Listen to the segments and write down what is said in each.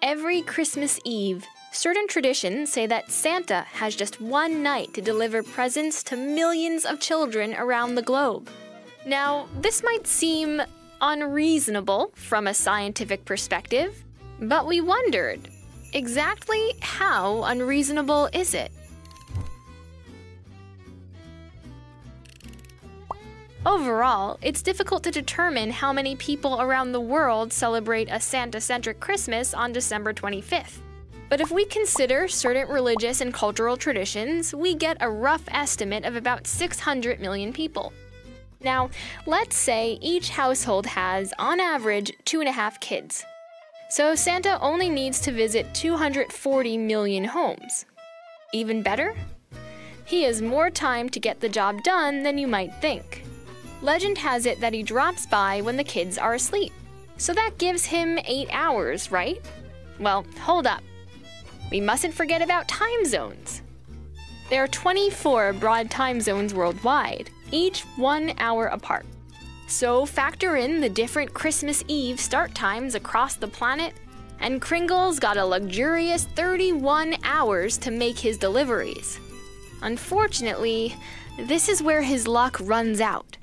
Every Christmas Eve, certain traditions say that Santa has just one night to deliver presents to millions of children around the globe. Now, this might seem unreasonable from a scientific perspective, but we wondered, exactly how unreasonable is it? Overall, it's difficult to determine how many people around the world celebrate a Santa-centric Christmas on December 25th. But if we consider certain religious and cultural traditions, we get a rough estimate of about 600 million people. Now, let's say each household has, on average, 2.5 kids. So Santa only needs to visit 240 million homes. Even better? He has more time to get the job done than you might think. Legend has it that he drops by when the kids are asleep. So that gives him 8 hours, right? Well, hold up. We mustn't forget about time zones. There are 24 broad time zones worldwide, each 1 hour apart. So factor in the different Christmas Eve start times across the planet, and Kringle's got a luxurious 31 hours to make his deliveries. Unfortunately, this is where his luck runs out,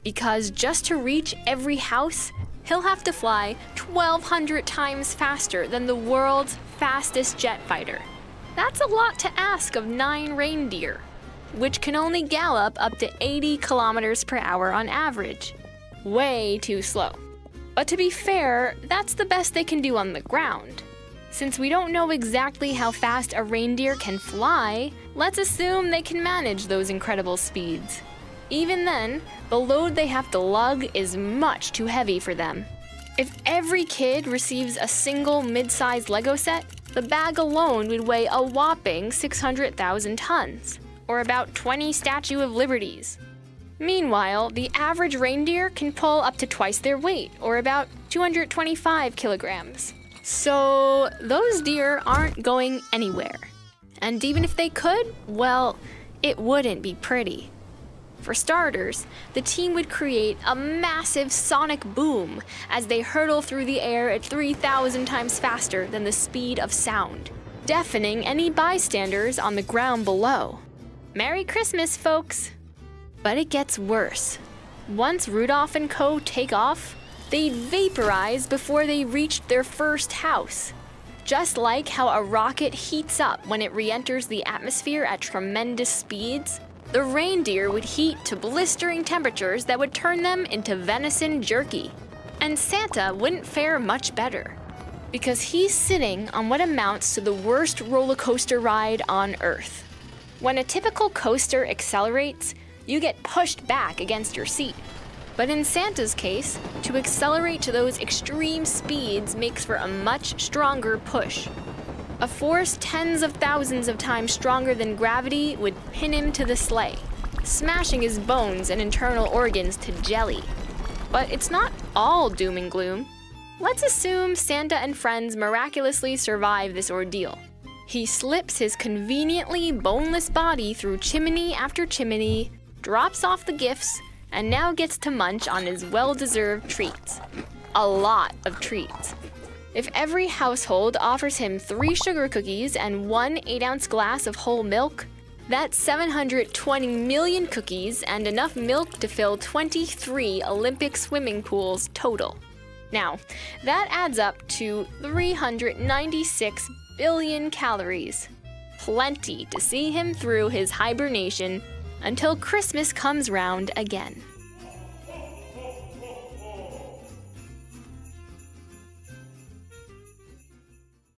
because just to reach every house, he'll have to fly 1,200 times faster than the world's fastest jet fighter. That's a lot to ask of 9 reindeer, which can only gallop up to 80 kilometers per hour on average. Way too slow. But to be fair, that's the best they can do on the ground. Since we don't know exactly how fast a reindeer can fly, let's assume they can manage those incredible speeds. Even then, the load they have to lug is much too heavy for them. If every kid receives a single mid-sized Lego set, the bag alone would weigh a whopping 600,000 tons, or about 20 Statue of Liberties. Meanwhile, the average reindeer can pull up to twice their weight, or about 225 kilograms. So those deer aren't going anywhere. And even if they could, well, it wouldn't be pretty. For starters, the team would create a massive sonic boom as they hurtle through the air at 3,000 times faster than the speed of sound, deafening any bystanders on the ground below. Merry Christmas, folks! But it gets worse. Once Rudolph and co. take off, they'd vaporize before they reached their first house. Just like how a rocket heats up when it re-enters the atmosphere at tremendous speeds, the reindeer would heat to blistering temperatures that would turn them into venison jerky. And Santa wouldn't fare much better, because he's sitting on what amounts to the worst roller coaster ride on Earth. When a typical coaster accelerates, you get pushed back against your seat. But in Santa's case, to accelerate to those extreme speeds makes for a much stronger push. A force tens of thousands of times stronger than gravity would pin him to the sleigh, smashing his bones and internal organs to jelly. But it's not all doom and gloom. Let's assume Santa and friends miraculously survive this ordeal. He slips his conveniently boneless body through chimney after chimney, drops off the gifts, and now gets to munch on his well-deserved treats. A lot of treats. If every household offers him 3 sugar cookies and 1 8-ounce glass of whole milk, that's 720 million cookies and enough milk to fill 23 Olympic swimming pools total. Now, that adds up to 396 billion calories. Plenty to see him through his hibernation until Christmas comes round again.